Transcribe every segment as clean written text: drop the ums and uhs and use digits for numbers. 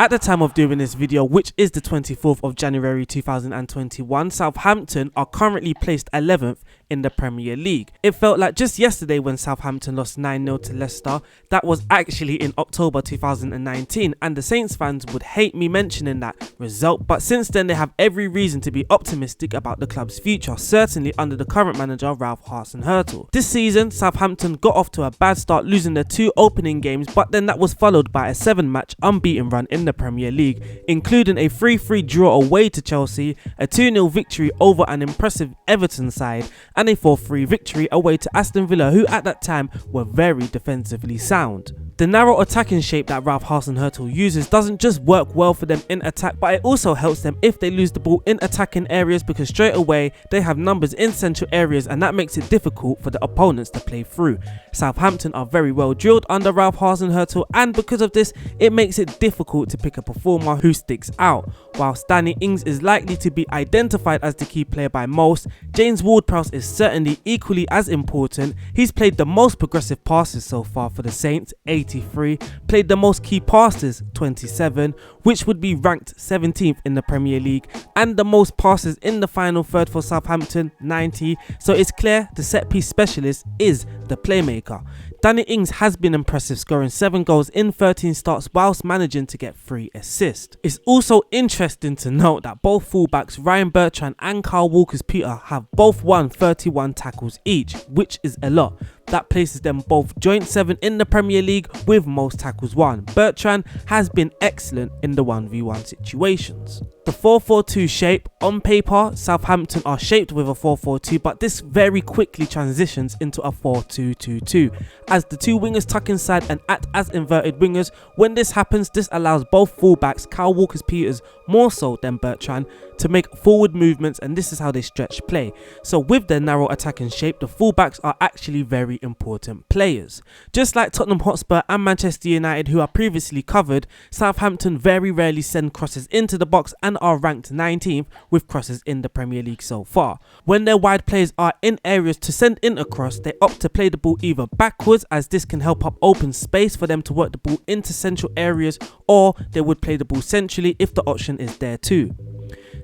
At the time of doing this video, which is the 24th of January 2021, Southampton are currently placed 11th in the Premier League. It felt like just yesterday when Southampton lost 9-0 to Leicester. That was actually in October 2019, and the Saints fans would hate me mentioning that result, but since then they have every reason to be optimistic about the club's future, certainly under the current manager Ralph Hasenhuttl. This season, Southampton got off to a bad start, losing their 2 opening games, but then that was followed by a 7-match unbeaten run in the Premier League, including a 3-3 draw away to Chelsea, a 2-0 victory over an impressive Everton side, and a 4-3 victory away to Aston Villa, who at that time were very defensively sound. The narrow attacking shape that Ralph Hasenhuttl uses doesn't just work well for them in attack, but it also helps them if they lose the ball in attacking areas, because straight away they have numbers in central areas and that makes it difficult for the opponents to play through. Southampton are very well drilled under Ralph Hasenhuttl, and because of this it makes it difficult to pick a performer who sticks out. Whilst Danny Ings is likely to be identified as the key player by most, James Ward-Prowse is certainly equally as important. He's played the most progressive passes so far for the Saints, 83, played the most key passes, 27, which would be ranked 17th in the Premier League, and the most passes in the final third for Southampton, 90, so it's clear the set piece specialist is the playmaker. Danny Ings has been impressive, scoring 7 goals in 13 starts whilst managing to get 3 assists. It's also interesting to note that both fullbacks Ryan Bertrand and Kyle Walker-Peters have both won 31 tackles each, which is a lot. That places them both joint 7 in the Premier League with most tackles won. Bertrand has been excellent in the 1v1 situations. The 4-4-2 shape, on paper Southampton are shaped with a 4-4-2, but this very quickly transitions into a 4-2-2-2 as the 2 wingers tuck inside and act as inverted wingers. When this happens, this allows both fullbacks, Kyle Walker-Peters more so than Bertrand, to make forward movements, and this is how they stretch play. So with their narrow attacking shape, the fullbacks are actually very important players. Just like Tottenham Hotspur and Manchester United, who are previously covered, Southampton very rarely send crosses into the box and are ranked 19th with crosses in the Premier League so far. When their wide players are in areas to send in a cross, they opt to play the ball either backwards, as this can help up open space for them to work the ball into central areas, or they would play the ball centrally if the option is there too.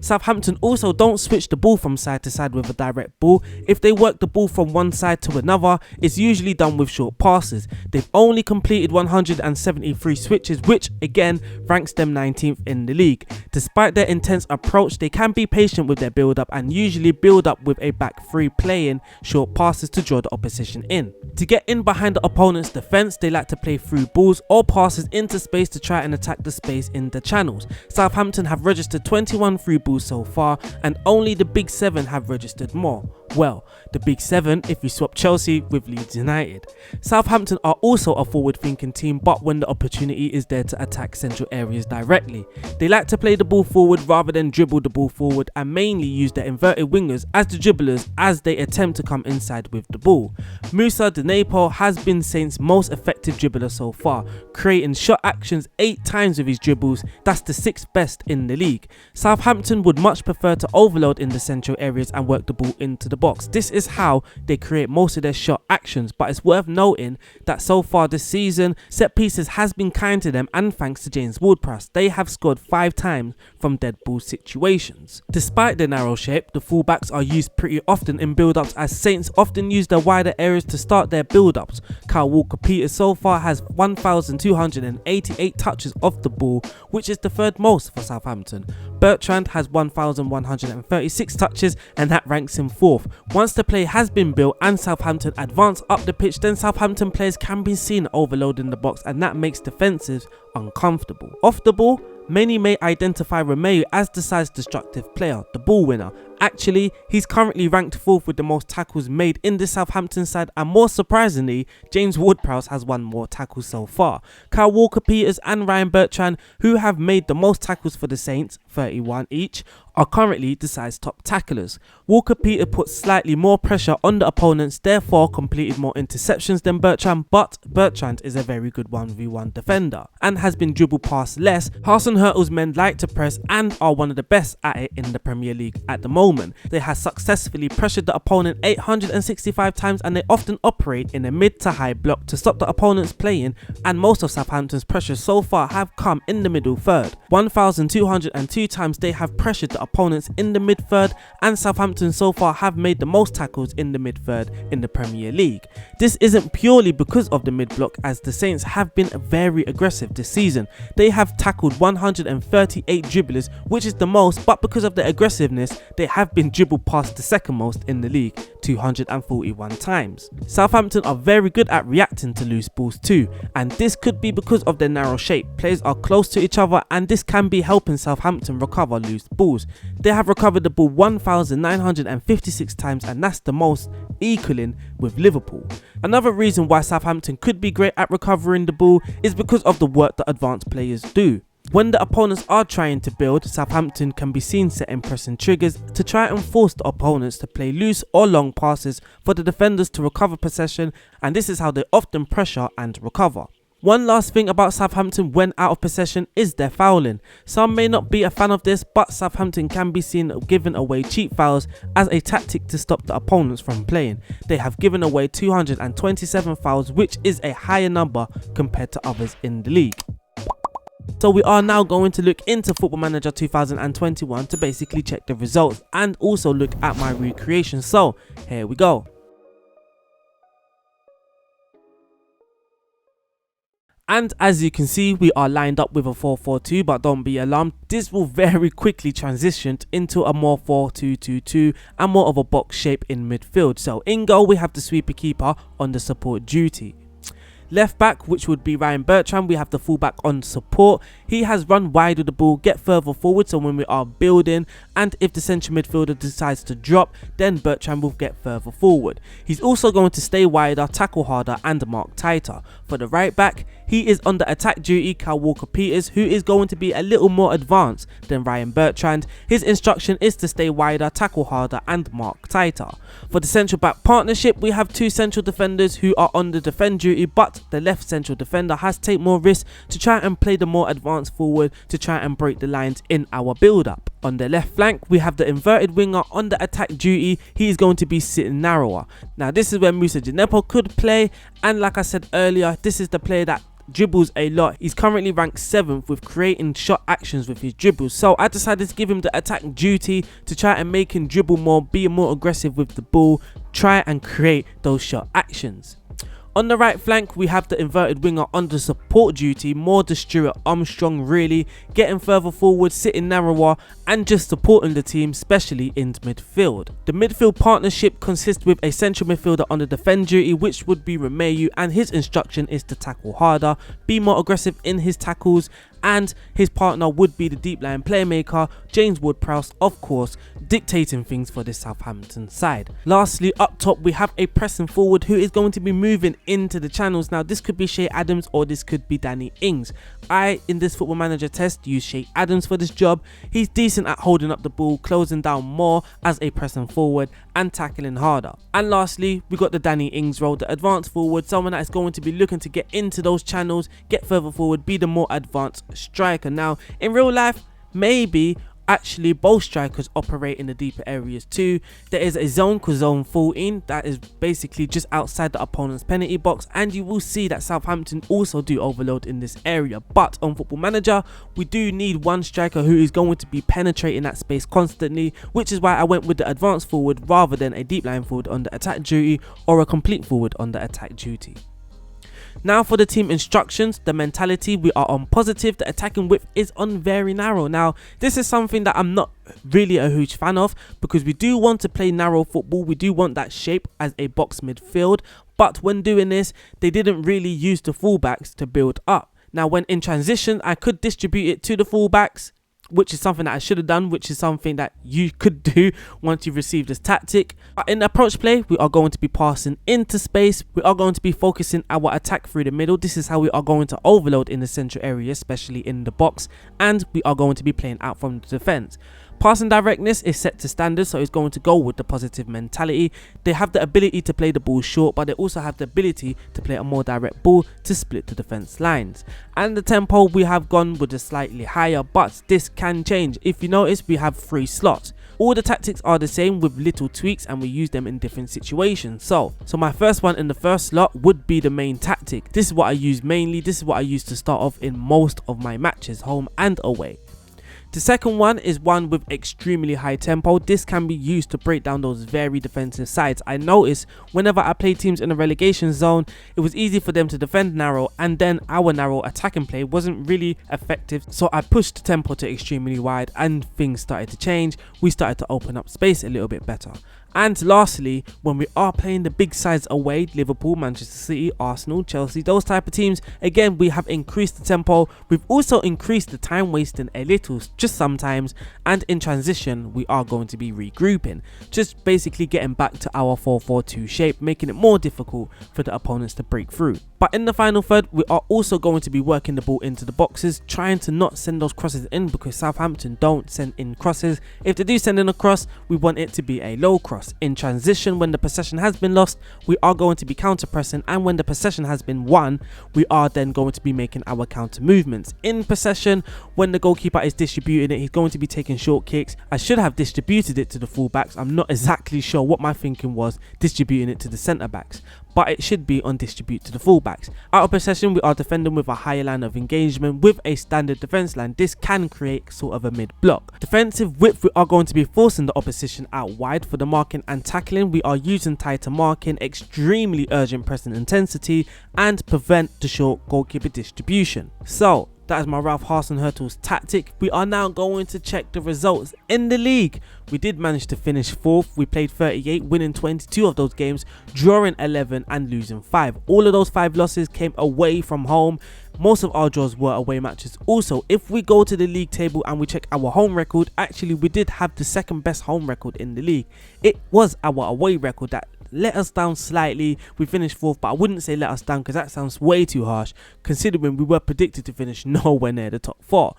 Southampton also don't switch the ball from side to side with a direct ball. If they work the ball from one side to another, it's usually done with short passes. They've only completed 173 switches, which again ranks them 19th in the league. Despite their intense approach, they can be patient with their build up and usually build up with a back 3 playing short passes to draw the opposition in. To get in behind the opponent's defence, they like to play through balls or passes into space to try and attack the space in the channels. Southampton have registered 21 through balls so far, and only the Big 7 have registered more. Well, the Big 7 if you swap Chelsea with Leeds United. Southampton are also a forward-thinking team, but when the opportunity is there to attack central areas directly. They like to play the ball forward rather than dribble the ball forward, and mainly use their inverted wingers as the dribblers as they attempt to come inside with the ball. Moussa Djenepo has been Saints' most effective dribbler so far, creating shot actions 8 times with his dribbles. That's the 6th best in the league. Southampton would much prefer to overload in the central areas and work the ball into the box. This is how they create most of their shot actions, but it's worth noting that so far this season, set pieces has been kind to them, and thanks to James Ward-Prowse, they have scored 5 times from dead ball situations. Despite their narrow shape, the fullbacks are used pretty often in build-ups, as Saints often use their wider areas to start their build-ups. Kyle Walker-Peters so far has 1,288 touches of the ball, which is the 3rd most for Southampton. Bertrand has 1,136 touches, and that ranks him 4th. Once the play has been built and Southampton advance up the pitch, then Southampton players can be seen overloading the box, and that makes defensives uncomfortable. Off the ball, many may identify Romeo as the side's destructive player, the ball winner. Actually, he's currently ranked 4th with the most tackles made in the Southampton side, and more surprisingly, James Ward-Prowse has 1 more tackles so far. Kyle Walker-Peters and Ryan Bertrand, who have made the most tackles for the Saints, 31 each, are currently the side's top tacklers. Walker-Peters puts slightly more pressure on the opponents, therefore completed more interceptions than Bertrand, but Bertrand is a very good 1v1 defender and has been dribbled past less. Hasenhuttl's men like to press and are one of the best at it in the Premier League at the moment. moment. They have successfully pressured the opponent 865 times, and they often operate in a mid to high block to stop the opponent's playing, and most of Southampton's pressures so far have come in the middle third. 1,202 times they have pressured the opponents in the mid third, and Southampton so far have made the most tackles in the mid third in the Premier League. This isn't purely because of the mid block, as the Saints have been very aggressive this season. They have tackled 138 dribblers, which is the most, but because of their aggressiveness, they have been dribbled past the second most in the league, 241 times. Southampton are very good at reacting to loose balls too, and this could be because of their narrow shape. Players are close to each other, and this can be helping Southampton recover loose balls. They have recovered the ball 1,956 times, and that's the most, equaling with Liverpool. Another reason why Southampton could be great at recovering the ball is because of the work that advanced players do. When the opponents are trying to build, Southampton can be seen setting pressing triggers to try and force the opponents to play loose or long passes for the defenders to recover possession, and this is how they often pressure and recover. One last thing about Southampton when out of possession is their fouling. Some may not be a fan of this, but Southampton can be seen giving away cheap fouls as a tactic to stop the opponents from playing. They have given away 227 fouls, which is a higher number compared to others in the league. So we are now going to look into Football Manager 2021 to basically check the results and also look at my recreation. So here we go. And as you can see, we are lined up with a 4-4-2, but don't be alarmed, this will very quickly transition into a more 4-2-2-2 and more of a box shape in midfield. So in goal, we have the sweeper keeper on the support duty. Left back, which would be Ryan Bertrand, we have the fullback on support. He has run wide with the ball, get further forward, so when we are building, and if the central midfielder decides to drop, then Bertrand will get further forward. He's also going to stay wider, tackle harder, and mark tighter. For the right back, he is under attack duty, Kyle Walker-Peters, who is going to be a little more advanced than Ryan Bertrand. His instruction is to stay wider, tackle harder, and mark tighter. For the central back partnership, we have two central defenders who are on the defend duty, but the left central defender has to take more risks to try and play the more advanced forward to try and break the lines in our build-up. On the left flank, we have the inverted winger on the attack duty. He is going to be sitting narrower. Now, this is where Musa Djenepo could play, and like I said earlier, this is the player that dribbles a lot. He's currently ranked 7th with creating shot actions with his dribbles, so I decided to give him the attack duty to try and make him dribble more, be more aggressive with the ball, try and create those shot actions. On the right flank, we have the inverted winger on the support duty, more the Stuart Armstrong really, getting further forward, sitting narrower, and just supporting the team, especially in midfield. The midfield partnership consists with a central midfielder on the defend duty, which would be Romeu, and his instruction is to tackle harder, be more aggressive in his tackles, and his partner would be the deep line playmaker, James Ward-Prowse, of course, dictating things for the Southampton side. Lastly, up top, we have a pressing forward who is going to be moving into the channels. Now, this could be Shay Adams or this could be Danny Ings. I, in this Football Manager test, use Shay Adams for this job. He's decent at holding up the ball, closing down more as a pressing forward, and tackling harder. And lastly, we got the Danny Ings role, the advanced forward, someone that is going to be looking to get into those channels, get further forward, be the more advanced striker. Now, in real life, maybe actually both strikers operate in the deeper areas too. There is a zone called zone 14 that is basically just outside the opponent's penalty box, and you will see that Southampton also do overload in this area. But on Football Manager, we do need one striker who is going to be penetrating that space constantly, which is why I went with the advanced forward rather than a deep line forward on the attack duty or a complete forward on the attack duty. Now for the team instructions, the mentality, we are on positive, the attacking width is on very narrow. Now, this is something that I'm not really a huge fan of, because we do want to play narrow football, we do want that shape as a box midfield, but when doing this, they didn't really use the fullbacks to build up. Now, when in transition, I could distribute it to the fullbacks, which is something that I should have done, which is something that you could do once you've received this tactic. But in approach play, we are going to be passing into space. We are going to be focusing our attack through the middle. This is how we are going to overload in the central area, especially in the box. And we are going to be playing out from the defense. Passing directness is set to standard, so it's going to go with the positive mentality. They have the ability to play the ball short, but they also have the ability to play a more direct ball to split the defense lines. And the tempo, we have gone with a slightly higher, but this can change. If you notice, we have 3 slots. All the tactics are the same with little tweaks, and we use them in different situations. So my first one in the first slot would be the main tactic. This is what I use mainly. This is what I use to start off in most of my matches, home and away. The second one is one with extremely high tempo. This can be used to break down those very defensive sides. I noticed whenever I played teams in the relegation zone, it was easy for them to defend narrow, and then our narrow attacking play wasn't really effective. So I pushed the tempo to extremely wide and things started to change. We started to open up space a little bit better. And lastly, when we are playing the big sides away, Liverpool, Manchester City, Arsenal, Chelsea, those type of teams, again, we have increased the tempo. We've also increased the time wasting a little, just sometimes, and in transition, we are going to be regrouping, just basically getting back to our 4-4-2 shape, making it more difficult for the opponents to break through. But in the final third, we are also going to be working the ball into the boxes, trying to not send those crosses in, because Southampton don't send in crosses. If they do send in a cross, we want it to be a low cross. In transition, when the possession has been lost, we are going to be counter pressing, and when the possession has been won, we are then going to be making our counter movements. In possession, when the goalkeeper is distributing it, he's going to be taking short kicks. I should have distributed it to the fullbacks. I'm not exactly sure what my thinking was distributing it to the centre backs, but it should be on distribute to the fullbacks. Out of possession, we are defending with a higher line of engagement with a standard defence line. This can create sort of a mid block. Defensive width, we are going to be forcing the opposition out wide. For the marking and tackling, we are using tighter marking, extremely urgent pressing intensity, and prevent the short goalkeeper distribution. So that is my Ralph Hasenhutttl's tactic. We are now going to check the results in the league. We did manage to finish 4th. We played 38, winning 22 of those games, drawing 11 and losing 5. All of those 5 losses came away from home. Most of our draws were away matches. Also, if we go to the league table and we check our home record, actually we did have the second best home record in the league. It was our away record that let us down slightly. We finished 4th, but I wouldn't say let us down, because that sounds way too harsh considering we were predicted to finish nowhere near the top 4.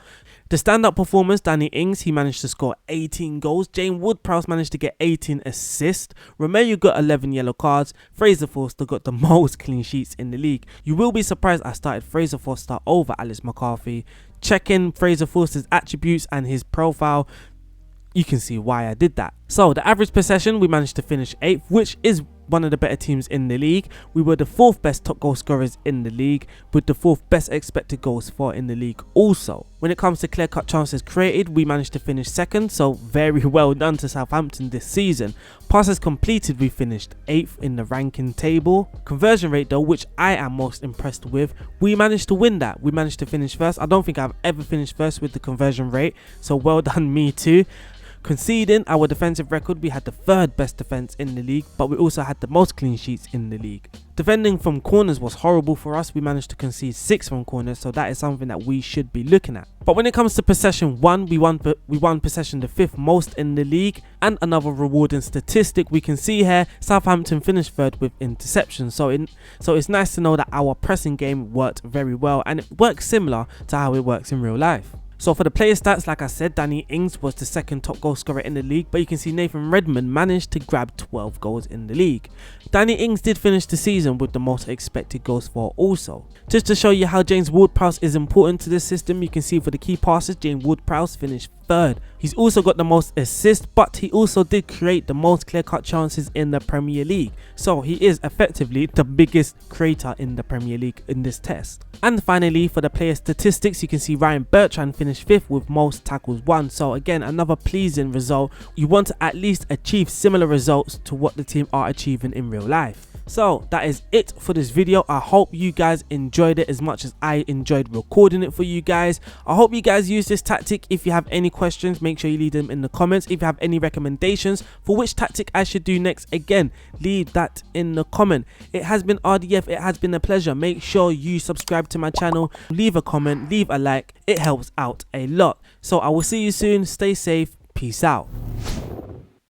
The standout performance, Danny Ings, he managed to score 18 goals. Jane Ward-Prowse managed to get 18 assists. Romeo got 11 yellow cards. Fraser Forster got the most clean sheets in the league. You will be surprised I started Fraser Forster over Alex McCarthy. Checking Fraser Forster's attributes and his profile, you can see why I did that. So the average possession, we managed to finish 8th, which is one of the better teams in the league. We were the 4th best top goal scorers in the league, with the 4th best expected goals for in the league also. When it comes to clear-cut chances created, we managed to finish 2nd, so very well done to Southampton this season. Passes completed, we finished 8th in the ranking table. Conversion rate though, which I am most impressed with, we managed to win that. We managed to finish 1st. I don't think I've ever finished 1st with the conversion rate, so well done me too. Conceding, our defensive record, we had the 3rd best defense in the league, but we also had the most clean sheets in the league. Defending from corners was horrible for us. We managed to concede 6 from corners, so that is something that we should be looking at. But when it comes to possession, we won possession the 5th most in the league. And another rewarding statistic we can see here, Southampton finished 3rd with interceptions. So it's nice to know that our pressing game worked very well, and it works similar to how it works in real life. So for the player stats, like I said, Danny Ings was the 2nd top goal scorer in the league, but you can see Nathan Redmond managed to grab 12 goals in the league. Danny Ings did finish the season with the most expected goals for also. Just to show you how James Ward-Prowse is important to this system, you can see for the key passes, James Ward-Prowse finished 3rd. He's also got the most assists, but he also did create the most clear-cut chances in the Premier League. So he is effectively the biggest creator in the Premier League in this test. And finally, for the player statistics, you can see Ryan Bertrand finished 5th with most tackles won. So again, another pleasing result. You want to at least achieve similar results to what the team are achieving in real life. So that is it for this video. I hope you guys enjoyed it as much as I enjoyed recording it for you guys. I hope you guys use this tactic. If you have any questions, make sure you leave them in the comments. If you have any recommendations for which tactic I should do next, again, leave that in the comment. It has been RDF. It has been a pleasure. Make sure you subscribe to my channel, leave a comment, leave a like. It helps out a lot. So I will see you soon. Stay safe. Peace out.